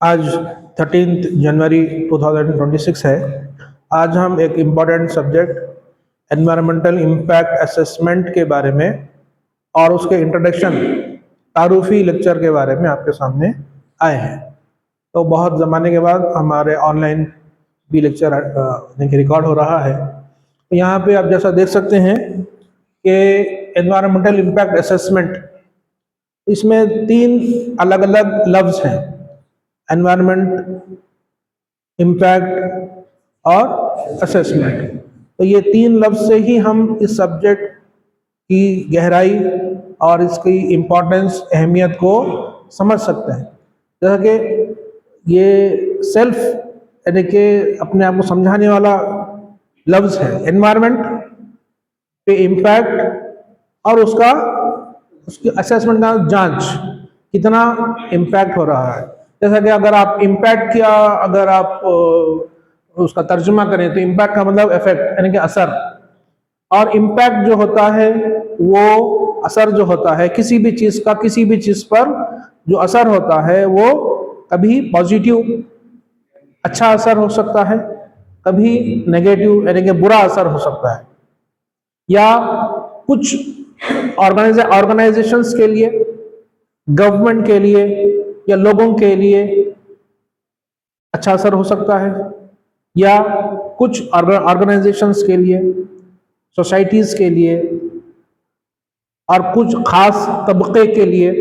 आज 13 जनवरी 2026 है। आज हम एक important subject environmental impact assessment के बारे में और उसके इंट्रोडक्शन तारुफी लेक्चर के बारे में आपके सामने आए हैं। तो बहुत ज़माने के बाद हमारे ऑनलाइन भी लेक्चर रिकॉर्ड हो रहा है। तो यहाँ पे आप जैसा देख सकते हैं कि एनवायरमेंटल इम्पैक्ट असेसमेंट, इसमें 3 अलग अलग लफ्ज़ हैं: एनवायरनमेंट, इम्पैक्ट और असेसमेंट। तो ये 3 लफ्ज़ से ही हम इस सब्जेक्ट की गहराई और इसकी इम्पोर्टेंस, अहमियत को समझ सकते हैं। जैसा कि ये सेल्फ यानी कि अपने आप को समझाने वाला लफ्ज़ है। एनवायरनमेंट पे इम्पैक्ट और उसकी असेसमेंट का जांच, कितना इम्पैक्ट हो रहा है। जैसा कि अगर आप इम्पैक्ट किया, अगर आप उसका तर्जुमा करें तो इम्पैक्ट का मतलब इफेक्ट यानी कि असर, और इम्पैक्ट जो होता है वो असर जो होता है किसी भी चीज़ का, किसी भी चीज़ पर जो असर होता है वो कभी पॉजिटिव अच्छा असर हो सकता है, कभी नेगेटिव यानी कि बुरा असर हो सकता है। या कुछ ऑर्गेनाइजेशंस के लिए, गवर्नमेंट के लिए या लोगों के लिए अच्छा असर हो सकता है, या कुछ ऑर्गेनाइजेशंस के लिए, सोसाइटीज़ के लिए और कुछ खास तबके के लिए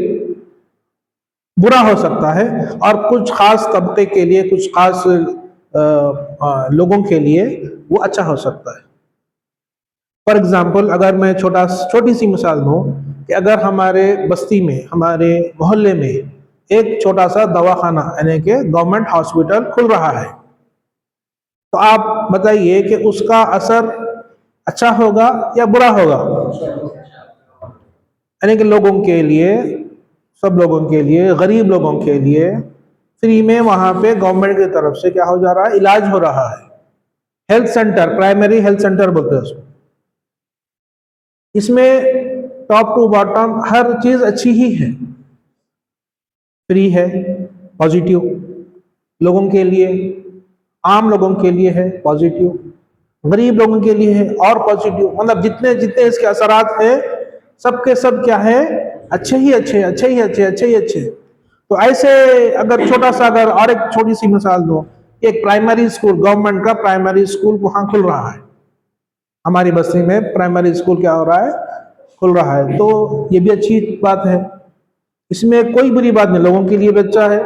बुरा हो सकता है, और कुछ खास तबके के लिए, कुछ खास लोगों के लिए वो अच्छा हो सकता है। फॉर एग्जाम्पल, अगर मैं छोटी सी मिसाल दूँ कि अगर हमारे बस्ती में, हमारे मोहल्ले में एक छोटा सा दवाखाना यानी कि गवर्नमेंट हॉस्पिटल खुल रहा है, तो आप बताइए कि उसका असर अच्छा होगा या बुरा होगा? यानी कि लोगों के लिए, सब लोगों के लिए, गरीब लोगों के लिए फ्री में वहाँ पे गवर्नमेंट की तरफ से क्या हो जा रहा है, इलाज हो रहा है। Health centre, primary health centre बोलते हैं उसको। इसमें टॉप टू बॉटम हर चीज़ अच्छी ही है, फ्री है, पॉजिटिव लोगों के लिए, आम लोगों के लिए है पॉजिटिव, गरीब लोगों के लिए है और पॉजिटिव। मतलब जितने जितने इसके असरात है, सबके सब क्या है, अच्छे ही अच्छे, अच्छे ही अच्छे, अच्छे ही अच्छे। तो ऐसे अगर छोटा सा, अगर और एक छोटी सी मिसाल दो, एक प्राइमरी स्कूल, गवर्नमेंट का प्राइमरी स्कूल वहाँ खुल रहा है, हमारी बस्ती में प्राइमरी स्कूल क्या हो रहा है, खुल रहा है। तो ये भी अच्छी बात है, इसमें कोई बुरी बात नहीं। लोगों के लिए भी अच्छा है,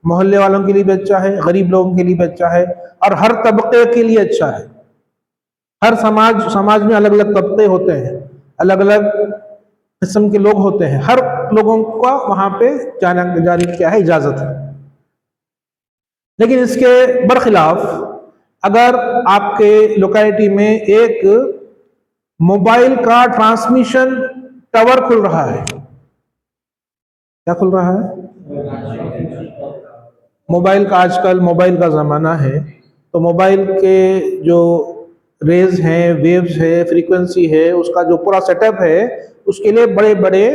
मोहल्ले वालों के लिए भी अच्छा है, गरीब लोगों के लिए भी अच्छा है, और हर तबके के लिए अच्छा है। हर समाज में अलग अलग तबके होते हैं, अलग अलग किस्म के लोग होते हैं, हर लोगों का वहां पे जाने की क्या है, इजाजत है। लेकिन इसके बरखिलाफ अगर आपके लोकेलिटी में एक मोबाइल का ट्रांसमिशन टावर खुल रहा है, क्या खुल रहा है? मोबाइल का, आजकल मोबाइल का ज़माना है, तो मोबाइल के जो रेज हैं, वेव्स है, फ्रीक्वेंसी है, उसका जो पूरा सेटअप है, उसके लिए बड़े बड़े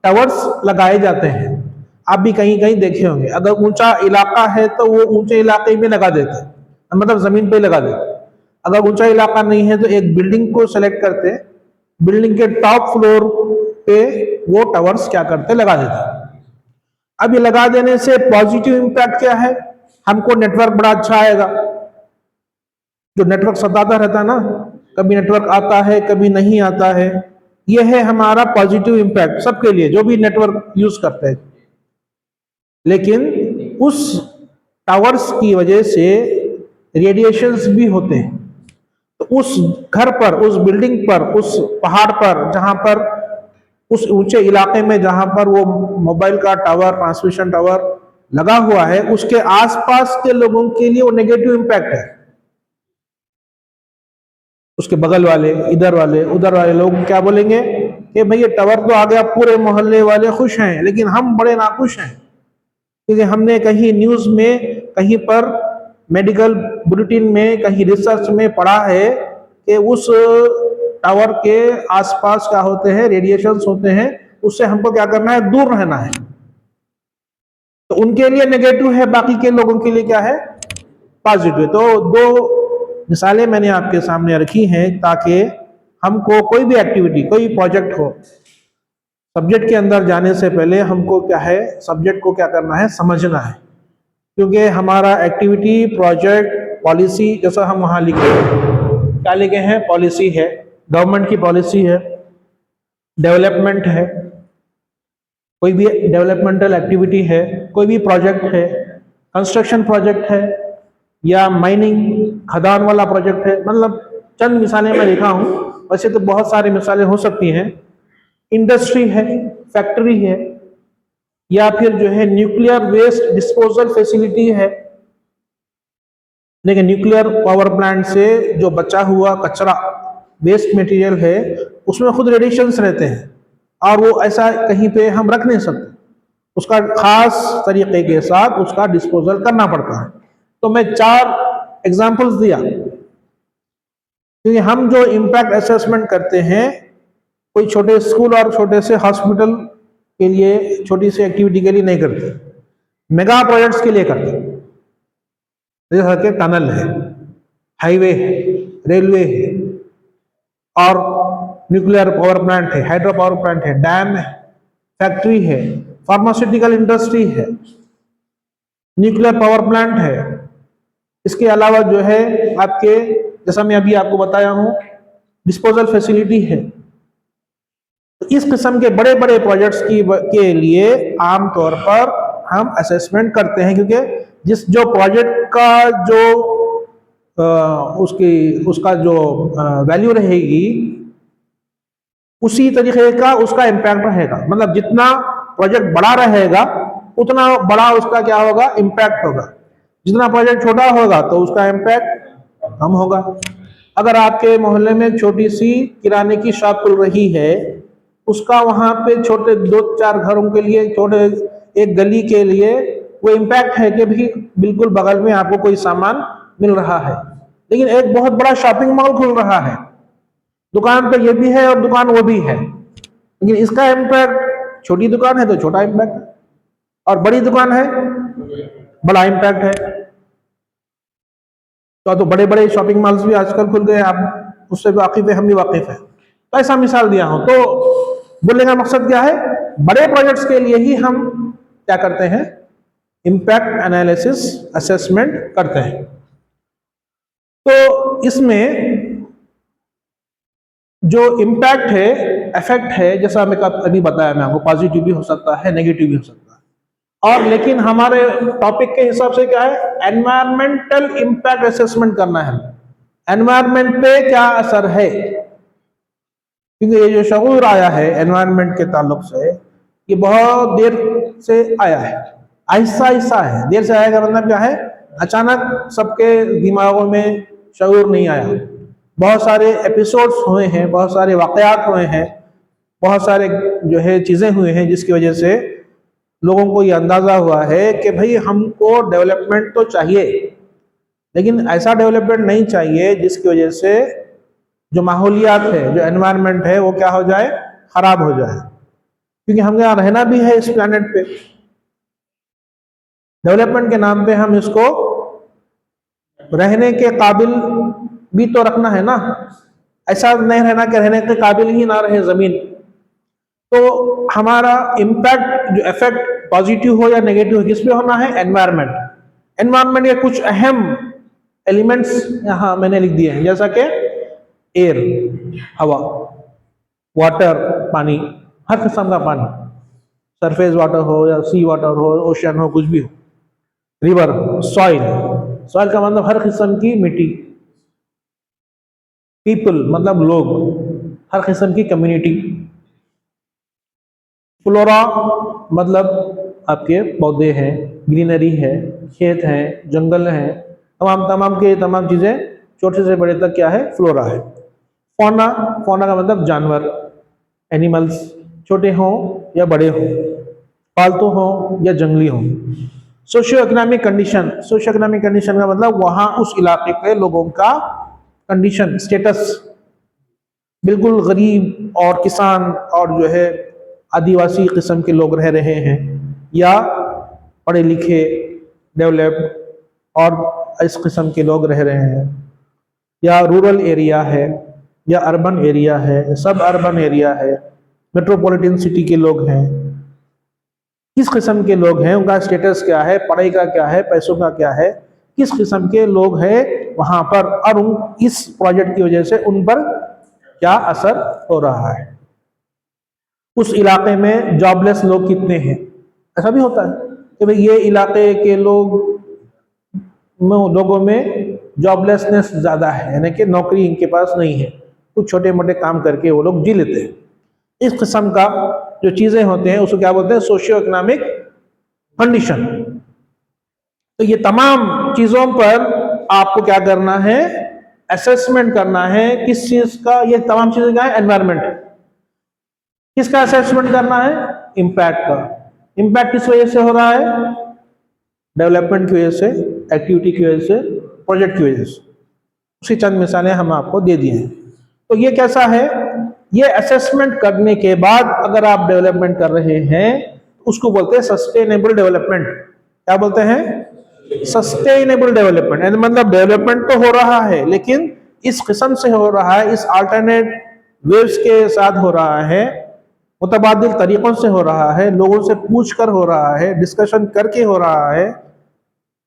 टावर्स लगाए जाते हैं। आप भी कहीं कहीं देखे होंगे, अगर ऊंचा इलाका है तो वो ऊंचे इलाके में लगा देते हैं, मतलब ज़मीन पे लगा देते हैं। अगर ऊंचा इलाका नहीं है तो एक बिल्डिंग को सेलेक्ट करते, बिल्डिंग के टॉप फ्लोर पे वो टावर्स क्या करते, लगा देते। अब ये लगा देने से पॉजिटिव इंपैक्ट क्या है, हमको नेटवर्क बड़ा अच्छा आएगा। जो नेटवर्क सताता रहता है ना, कभी नेटवर्क आता है, कभी नहीं आता है, ये है हमारा पॉजिटिव इंपैक्ट सबके लिए जो भी नेटवर्क यूज करते हैं। लेकिन उस टावर्स की वजह से रेडिएशंस भी होते हैं। तो उस घर पर, उस बिल्डिंग पर, उस पहाड़ पर, जहां पर, उस ऊंचे इलाके में जहां पर वो मोबाइल का टावर, ट्रांसमिशन टावर लगा हुआ है, उसके आसपास के लोगों के लिए वो नेगेटिव इंपैक्ट है। उसके बगल वाले, इधर वाले, उधर वाले लोग क्या बोलेंगे कि भाई ये टावर तो आ गया, पूरे मोहल्ले वाले खुश हैं, लेकिन हम बड़े नाखुश हैं, क्योंकि हमने कहीं न्यूज में, कहीं पर मेडिकल बुलेटिन में, कहीं रिसर्च में पढ़ा है कि उस टावर के आसपास क्या होते हैं, रेडिएशंस होते हैं, उससे हमको क्या करना है, दूर रहना है। तो उनके लिए नेगेटिव है, बाकी के लोगों के लिए क्या है, पॉजिटिव। तो दो मिसालें मैंने आपके सामने रखी हैं ताकि हमको कोई भी एक्टिविटी, कोई प्रोजेक्ट हो, सब्जेक्ट के अंदर जाने से पहले हमको क्या है, सब्जेक्ट को क्या करना है, समझना है। क्योंकि हमारा एक्टिविटी, प्रोजेक्ट, पॉलिसी, जैसा हम वहाँ लिखे क्या लिखे हैं, पॉलिसी है, गवर्नमेंट की पॉलिसी है, डेवलपमेंट है, कोई भी डेवलपमेंटल एक्टिविटी है, कोई भी प्रोजेक्ट है, कंस्ट्रक्शन प्रोजेक्ट है या माइनिंग खदान वाला प्रोजेक्ट है, मतलब चंद मिसालें मैं लिखा हूँ, वैसे तो बहुत सारी मिसालें हो सकती हैं। इंडस्ट्री है, फैक्ट्री है, या फिर जो है न्यूक्लियर वेस्ट डिस्पोजल फैसिलिटी है। देखिए, न्यूक्लियर पावर प्लांट से जो बचा हुआ कचरा, वेस्ट मटेरियल है, उसमें खुद रेडिएशंस रहते हैं और वो ऐसा कहीं पे हम रख नहीं सकते, उसका खास तरीके के साथ उसका डिस्पोजल करना पड़ता है। तो मैं 4 एग्जांपल्स दिया, क्योंकि हम जो इम्पैक्ट असेसमेंट करते हैं कोई छोटे स्कूल और छोटे से हॉस्पिटल के लिए, छोटी सी एक्टिविटी के लिए नहीं करते, मेगा प्रोजेक्ट्स के लिए करते। जैसे कि टनल है, हाईवे है, रेलवे है, और न्यूक्लियर पावर प्लांट है, हाइड्रो पावर प्लांट है, डैम है, फैक्ट्री है, फार्मास्यूटिकल इंडस्ट्री है, न्यूक्लियर पावर प्लांट है। इसके अलावा जो है आपके, जैसा मैं अभी आपको बताया हूं, डिस्पोजल फैसिलिटी है। तो इस किस्म के बड़े बड़े प्रोजेक्ट्स के लिए आमतौर पर हम असेसमेंट करते हैं, क्योंकि जो प्रोजेक्ट का जो उसका जो वैल्यू रहेगी, उसी तरीके का उसका इम्पैक्ट रहेगा। मतलब जितना प्रोजेक्ट बड़ा रहेगा उतना बड़ा उसका क्या होगा, इम्पैक्ट होगा। जितना प्रोजेक्ट छोटा होगा तो उसका इम्पैक्ट कम होगा। अगर आपके मोहल्ले में छोटी सी किराने की शॉप खुल रही है, उसका वहां पे छोटे 2-4 घरों के लिए, छोटे एक गली के लिए वो इम्पैक्ट है कि भी बिल्कुल बगल में आपको कोई सामान मिल रहा है। लेकिन एक बहुत बड़ा शॉपिंग मॉल खुल रहा है, दुकान पे ये भी है और दुकान वो भी है, लेकिन इसका इम्पैक्ट, छोटी दुकान है तो छोटा इम्पैक्ट, और बड़ी दुकान है बड़ा इम्पैक्ट है। तो बड़े बड़े शॉपिंग मॉल्स भी आजकल खुल गए, आप उससे भी वाकिफ है, हम भी वाकिफ है। तो ऐसा मिसाल दिया हूं। तो बोलने का मकसद क्या है, बड़े प्रोजेक्ट्स के लिए ही हम क्या करते हैं, इम्पैक्ट एनालिसिस असेसमेंट करते हैं। तो इसमें जो इम्पैक्ट है, इफेक्ट है, जैसा मैं अभी बताया, मैं आपको पॉजिटिव भी हो सकता है, नेगेटिव भी हो सकता है। और लेकिन हमारे टॉपिक के हिसाब से क्या है, एनवायरमेंटल इम्पैक्ट असेसमेंट करना है। एनवायरमेंट पे क्या असर है, क्योंकि ये जो शऊर आया है एनवायरमेंट के ताल्लुक से, ये बहुत देर से आया है, आहिस्ता आहिस्ता है। देर से आएगा मतलब क्या है, अचानक सबके दिमागों में शऊर नहीं आया। बहुत सारे एपिसोड्स हुए हैं, बहुत सारे वाकयात हुए हैं, बहुत सारे जो है चीज़ें हुए हैं, जिसकी वजह से लोगों को ये अंदाज़ा हुआ है कि भाई हमको डेवलपमेंट तो चाहिए, लेकिन ऐसा डेवलपमेंट नहीं चाहिए जिसकी वजह से जो माहौलियात है, जो एनवायरनमेंट है, वो क्या हो जाए, खराब हो जाए। क्योंकि हम यहाँ रहना भी है इस प्लैनेट पे, डेवलपमेंट के नाम पे हम इसको रहने के काबिल भी तो रखना है ना। ऐसा नहीं रहना कि रहने के काबिल ही ना रहे ज़मीन। तो हमारा इम्पैक्ट, जो इफेक्ट पॉजिटिव हो या नेगेटिव हो, किस पे होना है, एनवायरनमेंट। एनवायरनमेंट के कुछ अहम एलिमेंट्स यहाँ मैंने लिख दिए हैं, जैसा कि एयर, हवा, वाटर, पानी, हर किस्म का पानी, सरफेस वाटर हो या सी वाटर हो, ओशन हो, कुछ भी हो, रिवर, सॉइल, सॉइल का मतलब हर किस्म की मिट्टी, पीपल मतलब लोग, हर किस्म की कम्युनिटी, फ्लोरा मतलब आपके पौधे हैं, ग्रीनरी है, खेत हैं, जंगल हैं, तमाम चीज़ें, छोटे से बड़े तक क्या है, फ्लोरा है। फौना, फौना का मतलब जानवर, एनिमल्स, छोटे हों या बड़े हों, पालतू हों या जंगली हों। Socio economic condition, socio economic condition का मतलब वहाँ उस इलाके के लोगों का कंडीशन, स्टेटस, बिल्कुल गरीब और किसान और जो है आदिवासी किस्म के लोग रह रहे हैं, या पढ़े लिखे, डेवलप्ड और इस किस्म के लोग रह रहे हैं, या रूरल एरिया है या अर्बन एरिया है, सब अर्बन एरिया है, मेट्रोपॉलिटन सिटी के लोग हैं, किस किस्म के लोग हैं, उनका स्टेटस क्या है, पढ़ाई का क्या है, पैसों का क्या है, किस किस्म के लोग हैं वहां पर, और इस प्रोजेक्ट की वजह से उन पर क्या असर हो रहा है, उस इलाके में जॉबलेस लोग कितने हैं। ऐसा भी होता है कि भाई ये इलाके के लोगों में जॉबलेसनेस ज़्यादा है, यानी कि नौकरी इनके पास नहीं है, कुछ छोटे मोटे काम करके वो लोग जी लेते हैं। इस किस्म का जो चीज़ें होते हैं उसको क्या बोलते हैं, सोशियो इकोनॉमिक कंडीशन। तो ये तमाम चीज़ों पर आपको क्या करना है, असेसमेंट करना है, किस चीज़ का, ये तमाम चीज़ें क्या है, एनवायरमेंट। किसका असेसमेंट करना है, इम्पैक्ट का। इम्पैक्ट किस वजह से हो रहा है, डेवलपमेंट की वजह से, एक्टिविटी की वजह से, प्रोजेक्ट की वजह से। उसी चंद मिसालें हम आपको दे दिए हैं। तो ये कैसा है, ये असेसमेंट करने के बाद अगर आप डेवलपमेंट कर रहे हैं उसको बोलते हैं सस्टेनेबल डेवलपमेंट। क्या बोलते हैं, सस्टेनेबल डेवलपमेंट। मतलब डेवलपमेंट तो हो रहा है लेकिन इस किस्म से हो रहा है, इस अल्टरनेट वेव्स के साथ हो रहा है, मुतबादिल तरीकों से हो रहा है, लोगों से पूछ कर हो रहा है, डिस्कशन करके हो रहा है,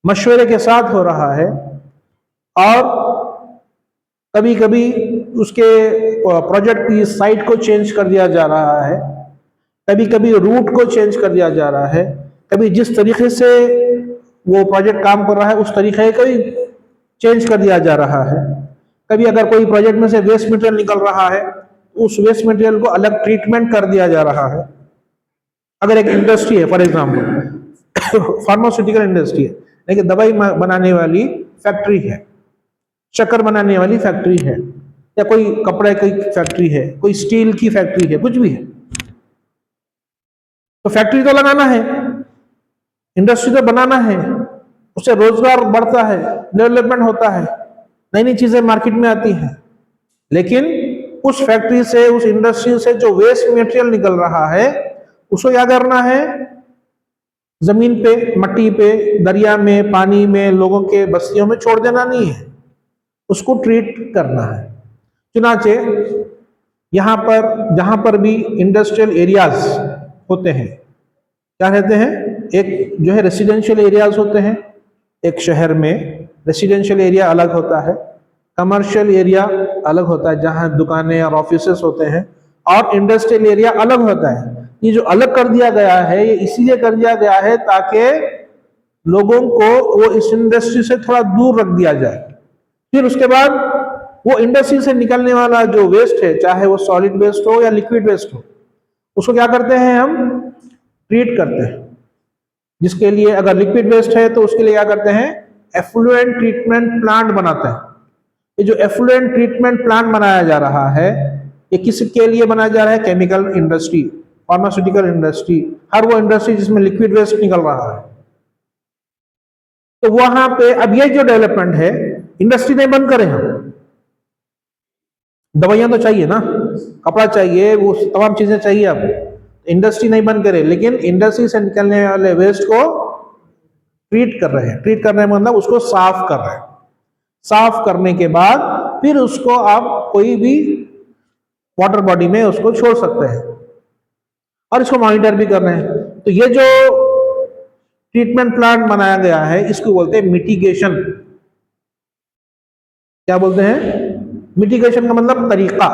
मशवरे के साथ हो रहा है, और कभी कभी उसके प्रोजेक्ट की साइट को चेंज कर दिया जा रहा है, कभी कभी रूट को चेंज कर दिया जा रहा है, कभी जिस तरीके से वो प्रोजेक्ट काम कर रहा है उस तरीके को ही चेंज कर दिया जा रहा है। कभी अगर कोई प्रोजेक्ट में से वेस्ट मटेरियल निकल रहा है उस वेस्ट मटेरियल को अलग ट्रीटमेंट कर दिया जा रहा है। अगर एक इंडस्ट्री है, फॉर एग्जाम्पल फार्मास्यूटिकल इंडस्ट्री है, लेकिन दवाई बनाने वाली फैक्ट्री है, शक्कर बनाने वाली फैक्ट्री है, या कोई कपड़े की फैक्ट्री है, कोई स्टील की फैक्ट्री है, कुछ भी है, तो फैक्ट्री तो लगाना है, इंडस्ट्री तो बनाना है, उससे रोजगार बढ़ता है, डेवलपमेंट होता है, नई नई चीजें मार्केट में आती हैं। लेकिन उस फैक्ट्री से, उस इंडस्ट्री से जो वेस्ट मटेरियल निकल रहा है उसको क्या करना है, जमीन पे, मट्टी पे, दरिया में, पानी में, लोगों के बस्तियों में छोड़ देना नहीं है, उसको ट्रीट करना है। चुनाचे यहाँ पर जहां पर भी इंडस्ट्रियल एरियाज होते हैं, क्या कहते हैं, एक जो है रेसिडेंशियल एरियाज होते हैं, एक शहर में रेसिडेंशियल एरिया अलग होता है, कमर्शियल एरिया अलग होता है जहां दुकानें और ऑफिसेस होते हैं, और इंडस्ट्रियल एरिया अलग होता है। ये जो अलग कर दिया गया है ये इसीलिए कर दिया गया है ताकि लोगों को वो इस इंडस्ट्री से थोड़ा दूर रख दिया जाए। फिर उसके बाद वो इंडस्ट्री से निकलने वाला जो वेस्ट है, चाहे वो सॉलिड वेस्ट हो या लिक्विड वेस्ट हो, उसको क्या करते हैं, हम ट्रीट करते हैं। जिसके लिए अगर लिक्विड वेस्ट है तो उसके लिए क्या करते हैं, एफ्लुएंट ट्रीटमेंट प्लांट बनाते हैं। ये जो एफ्लुएंट ट्रीटमेंट प्लांट बनाया जा रहा है ये किसके लिए बनाया जा रहा है, केमिकल इंडस्ट्री, फार्मास्यूटिकल इंडस्ट्री, हर वो इंडस्ट्री जिसमें लिक्विड वेस्ट निकल रहा है। तो वहां पे अब ये जो डेवलपमेंट है, इंडस्ट्री नहीं बंद करें हम, दवाइयां तो चाहिए ना, कपड़ा चाहिए, वो तमाम चीजें चाहिए, अब इंडस्ट्री नहीं बंद करे, लेकिन इंडस्ट्री से निकलने वाले वेस्ट को ट्रीट कर रहे हैं। ट्रीट करने में मतलब उसको साफ कर रहे हैं। साफ करने के बाद फिर उसको आप कोई भी वाटर बॉडी में उसको छोड़ सकते हैं, और इसको मॉनिटर भी कर रहे हैं। तो ये जो ट्रीटमेंट प्लांट बनाया गया है इसको बोलते हैं मिटिगेशन। क्या बोलते हैं, मिटिगेशन का मतलब तरीका,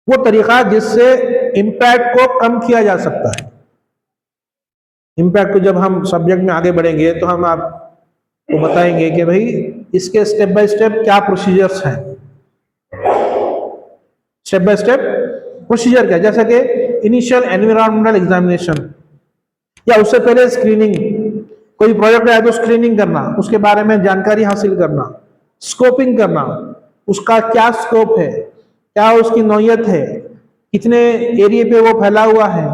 वो तरीका जिससे इम्पैक्ट को कम किया जा सकता है। इम्पैक्ट को जब हम सब्जेक्ट में आगे बढ़ेंगे तो हम आपको बताएंगे कि भाई इसके स्टेप बाय स्टेप क्या प्रोसीजर्स हैं। स्टेप बाय स्टेप प्रोसीजर क्या, जैसे कि इनिशियल एनवायरमेंटल एग्जामिनेशन, या उससे पहले स्क्रीनिंग, कोई प्रोजेक्ट आया तो स्क्रीनिंग करना, उसके बारे में जानकारी हासिल करना, स्कोपिंग करना, उसका क्या स्कोप है, क्या उसकी नौयत है, कितने एरिया पे वो फैला हुआ है,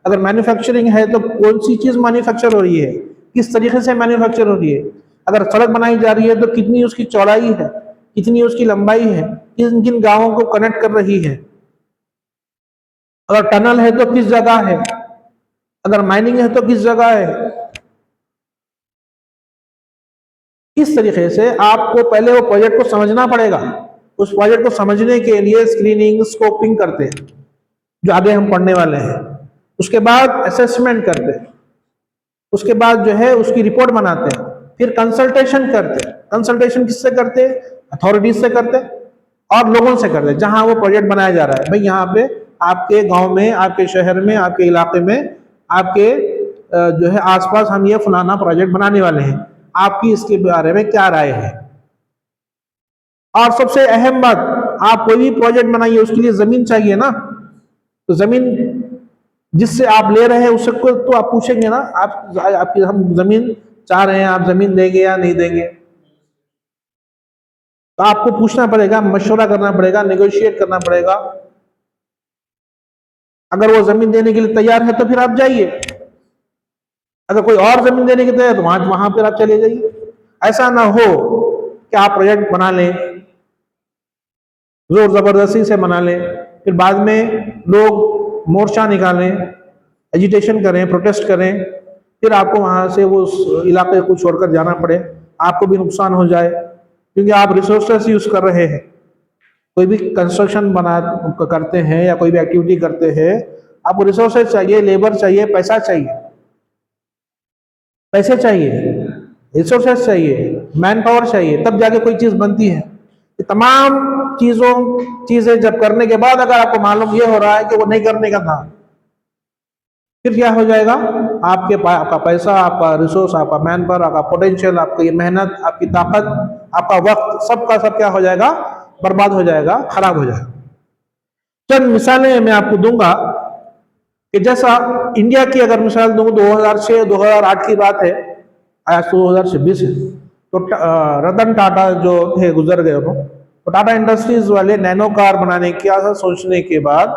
अगर मैन्युफैक्चरिंग है तो कौन सी चीज मैन्युफैक्चर हो रही है, किस तरीके से मैन्युफैक्चर हो रही है, अगर सड़क बनाई जा रही है तो कितनी उसकी चौड़ाई है, कितनी उसकी लंबाई है, किन किन गांवों को कनेक्ट कर रही है, अगर टनल है तो किस जगह है, अगर माइनिंग है तो किस जगह है। इस तरीके से आपको पहले वो प्रोजेक्ट को समझना पड़ेगा। उस प्रोजेक्ट को समझने के लिए स्क्रीनिंग, स्कोपिंग करते हैं, जो आगे हम पढ़ने वाले हैं। उसके बाद असेसमेंट करते हैं, उसके बाद जो है उसकी रिपोर्ट बनाते हैं, फिर कंसल्टेशन करते हैं। कंसल्टेशन किससे करते हैं? अथॉरिटीज से करते हैं और लोगों से करते हैं, जहां वो प्रोजेक्ट बनाया जा रहा है। भाई यहाँ पे आपके गांव में, आपके शहर में, आपके इलाके में, आपके जो है आसपास हम ये फलाना प्रोजेक्ट बनाने वाले हैं, आपकी इसके बारे में क्या राय है। और सबसे अहम बात, आप कोई भी प्रोजेक्ट बनाइए उसके लिए जमीन चाहिए ना। तो जमीन जिससे आप ले रहे हैं उससे को तो आप पूछेंगे ना, आपकी हम जमीन चाह रहे हैं, आप जमीन देंगे या नहीं देंगे। तो आपको पूछना पड़ेगा, मशवरा करना पड़ेगा, नेगोशिएट करना पड़ेगा। अगर वो जमीन देने के लिए तैयार है तो फिर आप जाइए, अगर कोई और जमीन देने के लिए तैयार है तो वहां पर आप चले जाइए। ऐसा ना हो कि आप प्रोजेक्ट बना लें, जोर जबरदस्ती से बना लें, फिर बाद में लोग मोर्चा निकालें, एजिटेशन करें, प्रोटेस्ट करें, फिर आपको वहां से वो उस इलाके को छोड़कर जाना पड़े, आपको भी नुकसान हो जाए, क्योंकि आप रिसोर्सेस यूज कर रहे हैं। कोई भी कंस्ट्रक्शन बना करते हैं या कोई भी एक्टिविटी करते हैं, आपको रिसोर्सेस चाहिए, लेबर चाहिए, पैसा चाहिए, पैसे चाहिए, रिसोर्सेस चाहिए, मैन पावर चाहिए, तब जाके कोई चीज बनती है। ये तमाम चीजें जब करने के बाद अगर आपको मालूम ये हो रहा है कि वो नहीं करने का था, फिर क्या हो जाएगा? आपका पैसा, आपका रिसोर्स, आपका मैन पावर, आपका पोटेंशियल, आपकी मेहनत, आपकी ताकत, आपका वक्त, सबका सब क्या हो जाएगा? बर्बाद हो जाएगा, खराब हो जाएगा। चंद मिसालें मैं आपको दूंगा कि जैसा इंडिया की अगर मिसाल दूं, 2006-2008 की बात है, आज 2026 है। तो रतन टाटा जो थे गुजर गए, तो टाटा इंडस्ट्रीज वाले नैनो कार बनाने की ऐसा सोचने के बाद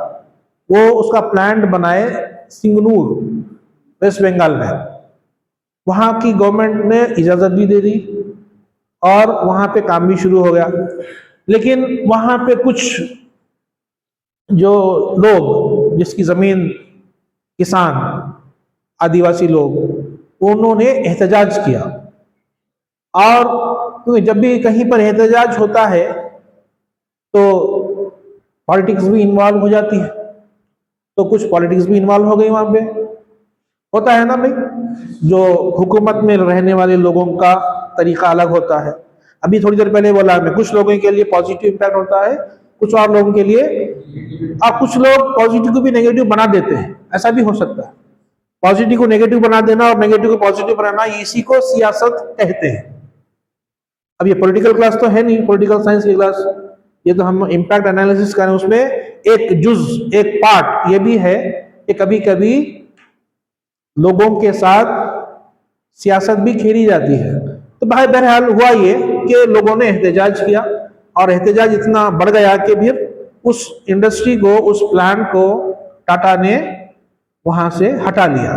वो उसका प्लांट बनाए सिंगनूर, वेस्ट बंगाल में। वहां की गवर्नमेंट ने इजाजत भी दे दी और वहां पे काम भी शुरू हो गया। लेकिन वहां पे कुछ जो लोग, जिसकी जमीन, किसान, आदिवासी लोग, उन्होंने एहतजाज किया। और क्योंकि जब भी कहीं पर एहतजाज होता है तो पॉलिटिक्स भी इन्वॉल्व हो जाती है, तो कुछ पॉलिटिक्स भी इन्वॉल्व हो गई वहां पे। होता है ना भाई, जो हुकूमत में रहने वाले लोगों का तरीका अलग होता है। अभी थोड़ी देर पहले बोला मैं, कुछ लोगों के लिए पॉजिटिव इम्पैक्ट होता है, कुछ और लोगों के लिए, और कुछ लोग पॉजिटिव को भी नेगेटिव बना देते हैं, ऐसा भी हो सकता है। पॉजिटिव को नेगेटिव बना देना और नेगेटिव को पॉजिटिव बनाना, इसी को सियासत कहते हैं। अब ये पॉलिटिकल क्लास तो है नहीं, पॉलिटिकल साइंस की क्लास, ये तो हम इम्पैक्ट एनालिसिस करें। उसमें एक जुज, एक पार्ट ये भी है कि कभी कभी लोगों के साथ सियासत भी खेली जाती है। तो भाई बहरहाल हुआ ये कि लोगों ने एहतजाज किया और एहतजाज इतना बढ़ गया कि फिर उस इंडस्ट्री को, उस प्लांट को टाटा ने वहां से हटा लिया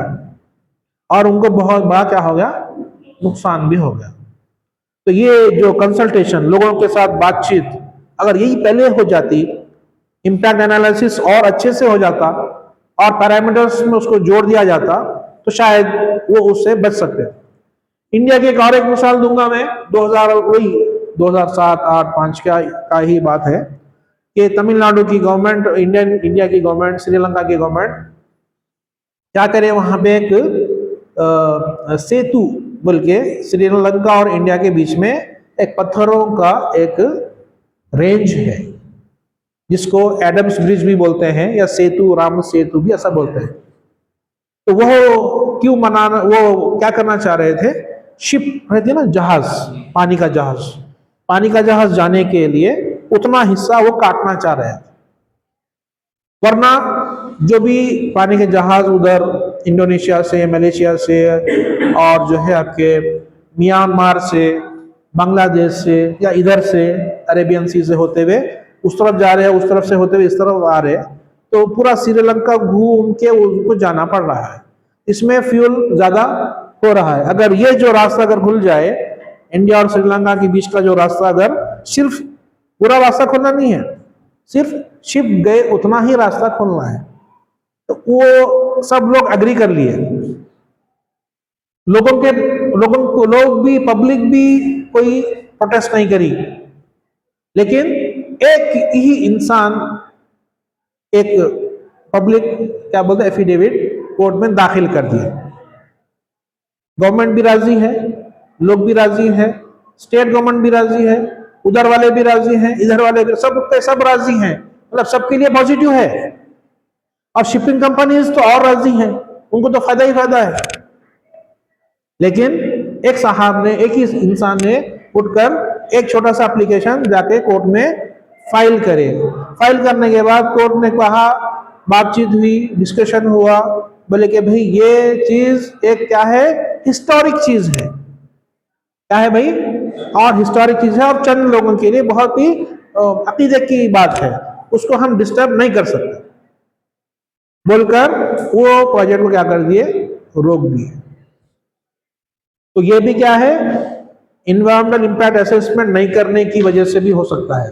और उनको बहुत बड़ा क्या हो गया? नुकसान भी हो गया। तो ये जो कंसल्टेशन, लोगों के साथ बातचीत, अगर यही पहले हो जाती, इम्पैक्ट एनालिसिस और अच्छे से हो जाता और पैरामीटर्स में उसको जोड़ दिया जाता, तो शायद वो उससे बच सकते। इंडिया की एक और एक मिसाल दूंगा मैं, 2007, 8, 5 का ही बात है कि तमिलनाडु की गवर्नमेंट, इंडिया की गवर्नमेंट, श्रीलंका की गवर्नमेंट क्या करे, वहां पे एक सेतु बोल के श्रीलंका और इंडिया के बीच में एक पत्थरों का एक रेंज है, जिसको एडम्स ब्रिज भी बोलते हैं या सेतु, राम सेतु भी ऐसा बोलते हैं। तो वो क्यों बनाना, वो क्या करना चाह रहे थे? शिप रहती है ना, जहाज, पानी का जहाज, पानी का जहाज जाने के लिए उतना हिस्सा वो काटना चाह रहे थे। वरना जो भी पानी के जहाज उधर इंडोनेशिया से, मलेशिया से और जो है आपके म्यांमार से, बांग्लादेश से या इधर से अरेबियन सी से होते हुए उस तरफ जा रहे हैं, उस तरफ से होते हुए इस तरफ आ रहे हैं, तो पूरा श्रीलंका घूम के उनको जाना पड़ रहा है। इसमें फ्यूल ज्यादा हो रहा है। अगर ये जो रास्ता अगर खुल जाए, इंडिया और श्रीलंका के बीच का जो रास्ता, अगर सिर्फ पूरा रास्ता खोलना नहीं है, सिर्फ शिप गए उतना ही रास्ता खोलना है, तो वो सब लोग एग्री कर लिए, लोग भी, पब्लिक भी कोई प्रोटेस्ट नहीं करी, लेकिन एक ही इंसान एक पब्लिक क्या बोलते हैं एफिडेविट कोर्ट में दाखिल कर दिया। गवर्नमेंट भी राजी है, लोग भी राजी है, स्टेट गवर्नमेंट भी राजी है, उधर वाले भी राजी हैं, इधर वाले भी, सब राजी हैं, मतलब सबके लिए पॉजिटिव है। और शिपिंग कंपनीज तो और राजी हैं, उनको तो फायदा ही फायदा है। लेकिन एक साहब ने, एक ही इंसान ने उठकर एक छोटा सा एप्लीकेशन जाके कोर्ट में फाइल करे। फाइल करने के बाद कोर्ट ने कहा, बातचीत हुई, डिस्कशन हुआ, बोले कि भाई ये चीज एक क्या है, हिस्टोरिक चीज है। क्या है भाई? और हिस्टोरिक चीज है और चंद लोगों के लिए बहुत ही अकीदत की बात है, उसको हम डिस्टर्ब नहीं कर सकते बोलकर वो प्रोजेक्ट को क्या कर दिए, रोक दिए। तो ये भी क्या है, इन्वायरमेंटल इंपैक्ट असेसमेंट नहीं करने की वजह से भी हो सकता है।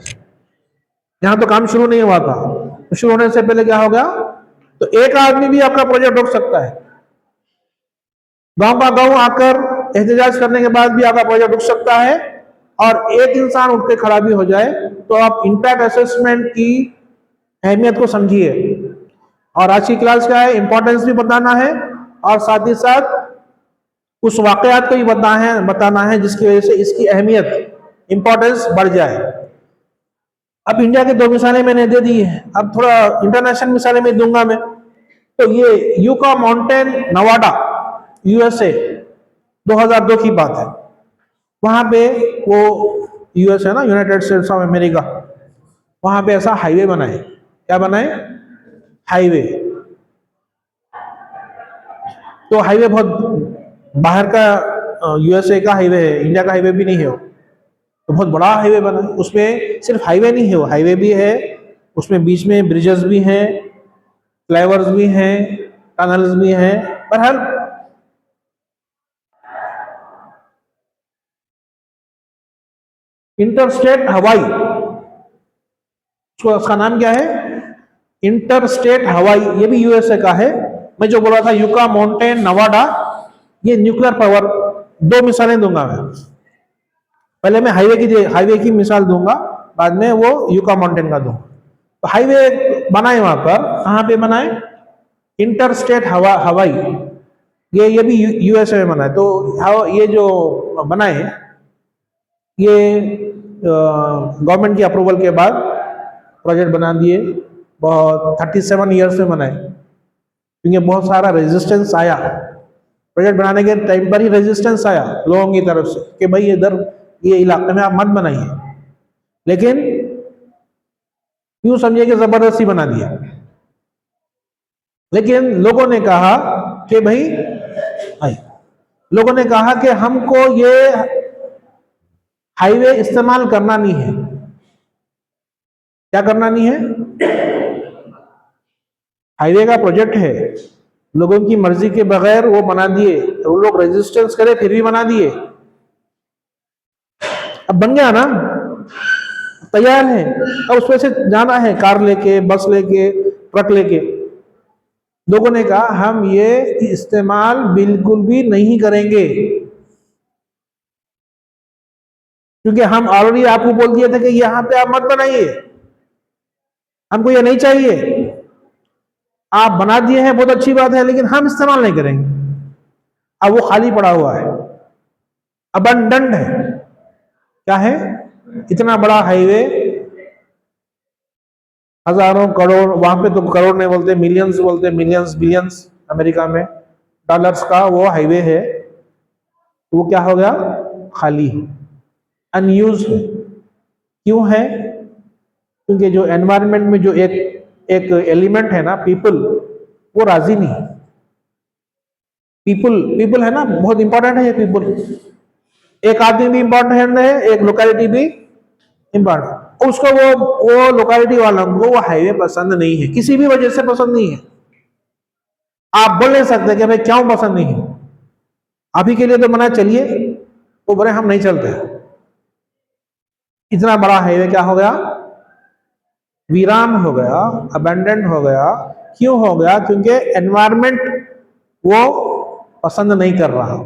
यहां तो काम शुरू नहीं हुआ था, तो शुरू होने से पहले क्या होगा, तो एक आदमी भी आपका प्रोजेक्ट रोक सकता है। गांव का गांव आकर एहतजाज करने के बाद भी आपका प्रोजेक्ट रुक सकता है, और एक इंसान उठ के खड़ा भी हो जाए, तो आप इंपैक्ट असेसमेंट की अहमियत को समझिए। और आज की क्लास क्या है, इंपॉर्टेंस भी बताना है और साथ ही साथ उस वाकयात को भी बताना है जिसकी वजह से इसकी अहमियत, इंपॉर्टेंस बढ़ जाए। अब इंडिया की दो मिसालें मैंने दे दी है, अब थोड़ा इंटरनेशनल मिसालें मैं दूंगा मैं। तो ये यूका माउंटेन नवाडा यूएसए 2002 की बात है। वहां पे वो यूएस है ना, यूनाइटेड स्टेट्स ऑफ अमेरिका, वहां पे ऐसा हाईवे बनाए। क्या बनाए? हाईवे। तो हाईवे बहुत बाहर का यूएसए का हाईवे है, इंडिया का हाईवे भी नहीं है वो, तो बहुत बड़ा हाईवे बना है। उसमें सिर्फ हाईवे नहीं है, वो हाईवे भी है, उसमें बीच में ब्रिजेस भी हैं, फ्लाईओवर्स भी हैं, टनल्स भी हैं। बहरहाल इंटरस्टेट हवाई, उसका नाम क्या है, इंटरस्टेट हवाई, ये भी यूएसए का है। मैं जो बोला था यूका माउंटेन नवाडा, ये न्यूक्लियर पावर। दो मिसालें दूंगा मैं, पहले मैं हाईवे की मिसाल दूंगा, बाद में वो यूका माउंटेन का दूंगा। तो हाईवे बनाए वहां पर, कहां पे बनाए, इंटरस्टेट हवाई, ये भी यूएसए में बना है। तो ये जो बनाए, ये गवर्नमेंट की अप्रूवल के बाद प्रोजेक्ट बना दिए, बहुत 37 ईयर्स में बनाए, क्योंकि बहुत सारा रेजिस्टेंस आया प्रोजेक्ट बनाने के टाइम पर ही, रेजिस्टेंस आया लोगों की तरफ से कि भाई इधर ये इलाके में आप मत बनाइए, लेकिन यूं समझिए कि जबरदस्ती बना दिया। लेकिन लोगों ने कहा कि लोगों ने कहा कि हमको ये हाईवे इस्तेमाल करना नहीं है। क्या करना नहीं है? हाईवे का प्रोजेक्ट है, लोगों की मर्जी के बगैर वो बना दिए, वो लोग रेजिस्टेंस करे फिर भी बना दिए। अब बन गया ना, तैयार है, अब उसमें से जाना है, कार लेके, बस लेके, ट्रक लेके। लोगों ने कहा हम ये इस्तेमाल बिल्कुल भी नहीं करेंगे, क्योंकि हम ऑलरेडी आपको बोल दिए थे कि यहां पे आप मत बनाइए, हमको ये नहीं चाहिए। आप बना दिए हैं, बहुत अच्छी बात है, लेकिन हम इस्तेमाल नहीं करेंगे। अब वो खाली पड़ा हुआ है, अबंडन्ड है। क्या है? इतना बड़ा हाईवे, हजारों करोड़, वहां पे तो करोड़ नहीं बोलते, मिलियंस बोलते, मिलियंस बिलियंस अमेरिका में डॉलर्स का वो हाईवे है। वो क्या हो गया? खाली, अनयूज है। क्यों है? क्योंकि जो एनवायरनमेंट में जो एक एलिमेंट है ना, पीपल, वो राजी नहीं। पीपल है ना, बहुत इंपॉर्टेंट है ये पीपल। एक आदमी भी इंपॉर्टेंट है, एक लोकेलिटी भी इंपॉर्टेंट। उसको वो लोकेलिटी वालों को वो हाईवे पसंद नहीं है, किसी भी वजह से पसंद नहीं है। आप बोल नहीं सकते कि भाई क्यों पसंद नहीं है, अभी के लिए तो मना, चलिए, वो बोले हम नहीं चलते। इतना बड़ा हाईवे क्या हो गया? वीरान हो गया, अबेंडेंड हो गया, क्यों हो गया? क्योंकि एनवायरमेंट वो पसंद नहीं कर रहा,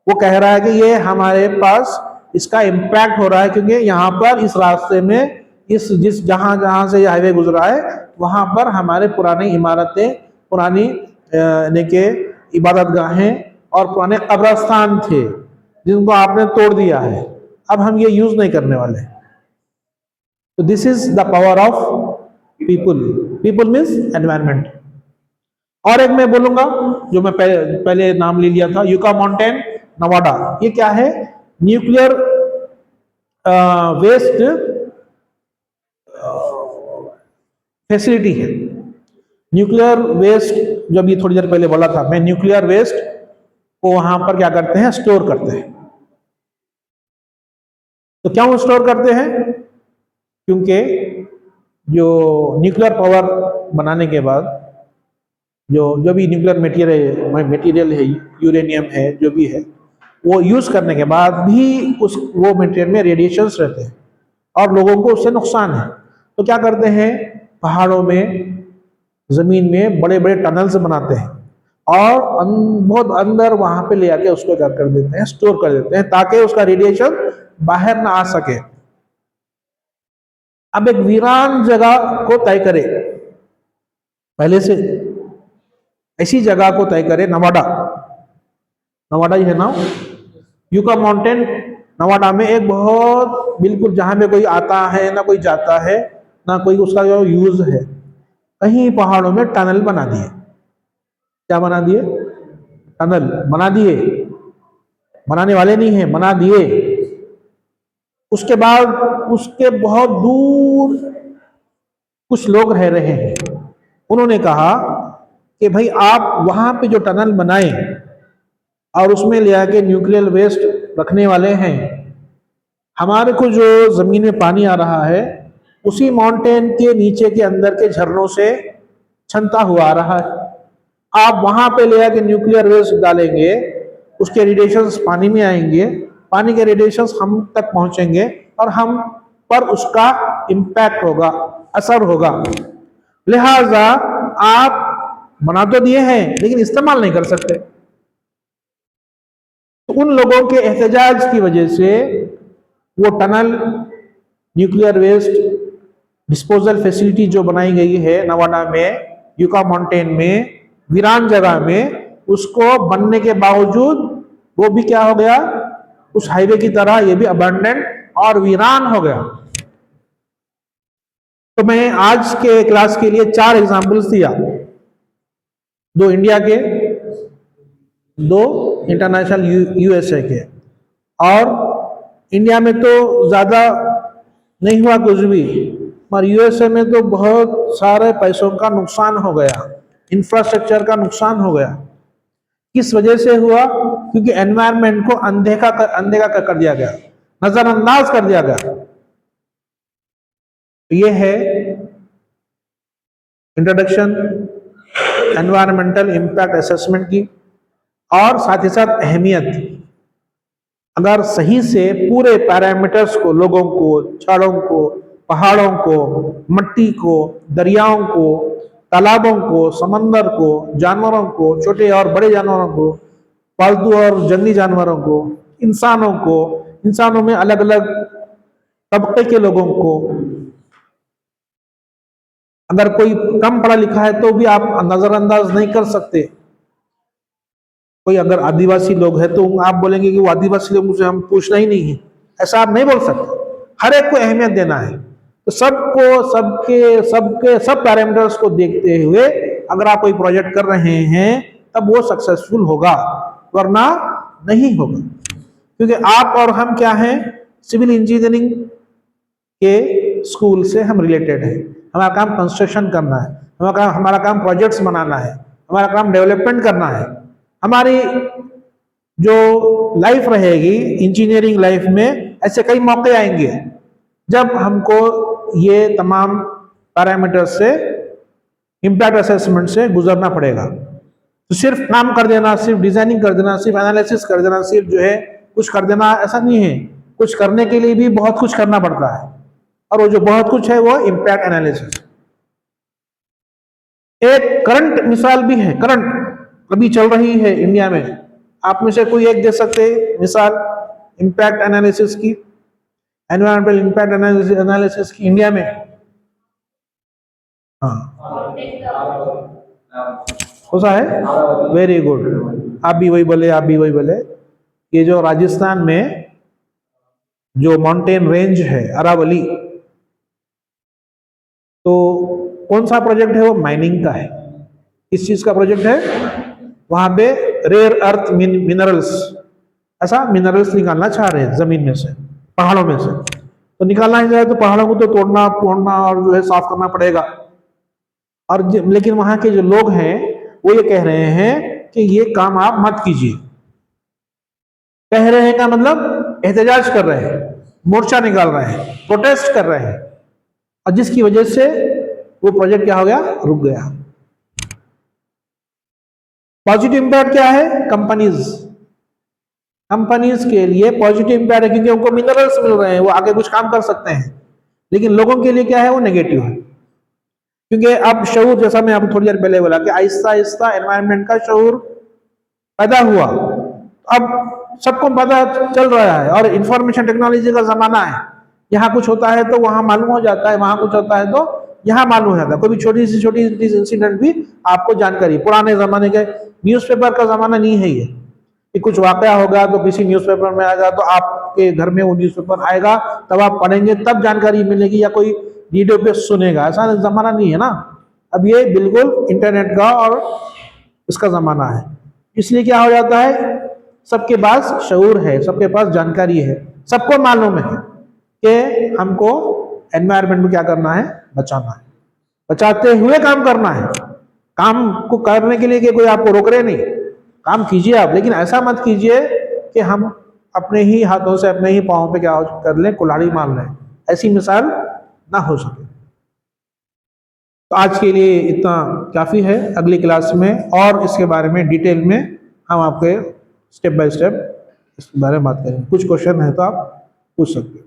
वो कह रहा है कि ये हमारे पास इसका इम्पैक्ट हो रहा है, क्योंकि यहाँ पर इस रास्ते में इस जिस जहाँ जहाँ से हाईवे गुजरा है वहाँ पर हमारे पुरानी इमारतें, पुरानी यानी कि इबादत गाहें और पुराने कब्रस्तान थे जिनको आपने तोड़ दिया है, अब हम ये यूज नहीं करने वाले। तो this is the power of people. People means environment. और एक मैं बोलूंगा जो मैं पहले नाम ले लिया था, यूका माउंटेन नवाडा। ये क्या है? न्यूक्लियर वेस्ट फैसिलिटी है। न्यूक्लियर वेस्ट, जो अभी थोड़ी देर पहले बोला था मैं, न्यूक्लियर वेस्ट को वहां पर क्या करते हैं? स्टोर करते हैं। तो क्यों स्टोर करते हैं? क्योंकि जो न्यूक्लियर पावर बनाने के बाद जो भी न्यूक्लियर मटेरियल है, यूरेनियम है, जो भी है, वो यूज करने के बाद भी वो मटेरियल में रेडिएशंस रहते हैं और लोगों को उससे नुकसान है। तो क्या करते हैं? पहाड़ों में, जमीन में बड़े बड़े टनल्स बनाते हैं और बहुत अंदर वहां पे ले आके उसको क्या कर देते हैं? स्टोर कर देते हैं, ताकि उसका रेडिएशन बाहर ना आ सके। अब एक वीरान जगह को तय करे, पहले से ऐसी जगह को तय करे, नवाडा ही है ना, यूका माउंटेन नवाडा में एक बहुत बिल्कुल जहां पे कोई आता है ना कोई जाता है ना कोई उसका जो यूज है, कहीं पहाड़ों में टनल बना दिए। क्या बना दिए? टनल बना दिए। बनाने वाले नहीं है, बना दिए। उसके बाद उसके बहुत दूर कुछ लोग रह रहे हैं, उन्होंने कहा कि भाई आप वहां पे जो टनल बनाए और उसमें ले आके न्यूक्लियर वेस्ट रखने वाले हैं, हमारे को जो जमीन में पानी आ रहा है उसी माउंटेन के नीचे के अंदर के झरनों से छनता हुआ आ रहा है। आप वहां पे ले आके न्यूक्लियर वेस्ट डालेंगे, उसके रेडिएशंस पानी में आएंगे, पानी के रेडिएशंस हम तक पहुंचेंगे और हम पर उसका इम्पैक्ट होगा, असर होगा। लिहाजा आप बना तो दिए हैं लेकिन इस्तेमाल नहीं कर सकते। तो उन लोगों के एहतजाज की वजह से वो tunnel, nuclear waste disposal facility जो बनाई गई है नवाडा में, यूका माउंटेन में, वीरान जगह में, उसको बनने के बावजूद वो भी क्या हो गया? उस हाईवे की तरह ये भी अबंडेंट और वीरान हो गया। तो मैं आज के क्लास के लिए 4 एग्जाम्पल्स दिया, 2 इंडिया के, 2 इंटरनेशनल यूएसए के। और इंडिया में तो ज्यादा नहीं हुआ कुछ भी, पर यूएसए में तो बहुत सारे पैसों का नुकसान हो गया, इंफ्रास्ट्रक्चर का नुकसान हो गया। किस वजह से हुआ? क्योंकि एनवायरनमेंट को अनदेखा कर दिया गया, नजरअंदाज कर दिया गया। ये है इंट्रोडक्शन एनवायरमेंटल इम्पैक्ट असेसमेंट की, और साथ ही साथ अहमियत। अगर सही से पूरे पैरामीटर्स को, लोगों को, छड़ों को, पहाड़ों को, मिट्टी को, दरियाओं को, तालाबों को, समंदर को, जानवरों को, छोटे और बड़े जानवरों को, पालतू और जंगली जानवरों को, इंसानों में अलग अलग तबके के लोगों को, अगर कोई कम पढ़ा लिखा है तो भी आप नजरअंदाज नहीं कर सकते। कोई अगर आदिवासी लोग है तो आप बोलेंगे कि वो आदिवासी लोग, मुझे हम पूछना ही नहीं है, ऐसा आप नहीं बोल सकते। हर एक को अहमियत देना है। तो सब पैरामीटर्स को देखते हुए अगर आप कोई प्रोजेक्ट कर रहे हैं तब वो सक्सेसफुल होगा, वरना नहीं होगा। क्योंकि आप और हम क्या हैं? सिविल इंजीनियरिंग के स्कूल से हम रिलेटेड हैं। हमारा काम कंस्ट्रक्शन करना है, हमारा काम प्रोजेक्ट्स बनाना है, हमारा काम डेवलपमेंट करना है। हमारी जो लाइफ रहेगी इंजीनियरिंग लाइफ में, ऐसे कई मौके आएंगे जब हमको ये तमाम पैरामीटर्स से, इम्पैक्ट असेसमेंट से गुजरना पड़ेगा। तो सिर्फ काम कर देना, सिर्फ डिजाइनिंग कर देना, सिर्फ एनालिसिस कर देना, सिर्फ जो है कुछ कर देना, ऐसा नहीं है। कुछ करने के लिए भी बहुत कुछ करना पड़ता है, और वो जो बहुत कुछ है वो इम्पैक्ट एनालिसिस। एक करंट मिसाल भी है, करंट अभी चल रही है इंडिया में, आप में से कोई एक दे सकते हैं मिसाल इम्पैक्ट एनालिसिस की, एनवायरमेंटल इम्पैक्ट एनालिसिस की इंडिया में? हाँ, हो सा है, वेरी गुड, आप भी वही बोले, आप भी वही बोले। ये जो राजस्थान में जो माउंटेन रेंज है अरावली, तो कौन सा प्रोजेक्ट है वो? माइनिंग का है। किस चीज का प्रोजेक्ट है? वहां पे रेयर अर्थ मिनरल्स, ऐसा मिनरल्स निकालना चाह रहे हैं जमीन में से, पहाड़ों में से। तो निकालना ही जाए तो पहाड़ों को तो तोड़ना फोड़ना और जो है साफ करना पड़ेगा। और लेकिन वहां के जो लोग हैं वो ये कह रहे हैं कि ये काम आप मत कीजिए। कह रहे हैं का मतलब एहतजाज कर रहे हैं, मोर्चा निकाल रहे हैं, प्रोटेस्ट कर रहे हैं, और जिसकी वजह से वो प्रोजेक्ट क्या हो गया? रुक गया। पॉजिटिव इम्पैक्ट क्या है? कंपनीज के लिए पॉजिटिव इम्पैक्ट है क्योंकि उनको मिनरल्स मिल रहे हैं, वो आगे कुछ काम कर सकते हैं। लेकिन लोगों के लिए क्या है? वो नेगेटिव है, क्योंकि अब शऊर, जैसा मैं आपको थोड़ी देर पहले बोला कि आहिस्ता आहिस्ता एनवायरनमेंट का शऊर पैदा हुआ। अब सबको पता चल रहा है और इंफॉर्मेशन टेक्नोलॉजी का जमाना है, यहाँ कुछ होता है तो वहां मालूम हो जाता है, वहां कुछ होता है तो यहाँ मालूम हो जाता है। कोई भी छोटी सी इंसिडेंट भी आपको जानकारी। पुराने जमाने के न्यूज़पेपर का जमाना नहीं है ये कि कुछ वाकया होगा तो किसी न्यूज़पेपर में आएगा तो आपके घर में वो न्यूज़पेपर आएगा, तब आप पढ़ेंगे, तब जानकारी मिलेगी, या कोई रेडियो पे सुनेगा, ऐसा जमाना नहीं है ना। अब ये बिल्कुल इंटरनेट का और इसका जमाना है। इसलिए क्या हो जाता है, सबके पास शऊर है, सबके पास जानकारी है, सबको मालूम है कि हमको एनवायरनमेंट में क्या करना है? बचाना है, बचाते हुए काम करना है। काम को करने के लिए कि कोई आपको रोक रहे नहीं, काम कीजिए आप, लेकिन ऐसा मत कीजिए कि हम अपने ही हाथों से अपने ही पाँव पे क्या कर लें, कुल्हाड़ी मार लें, ऐसी मिसाल ना हो सके। तो आज के लिए इतना काफ़ी है। अगली क्लास में और इसके बारे में डिटेल में हम आपके स्टेप बाय स्टेप इस बारे में बात करेंगे। कुछ क्वेश्चन है तो आप पूछ सकते हो।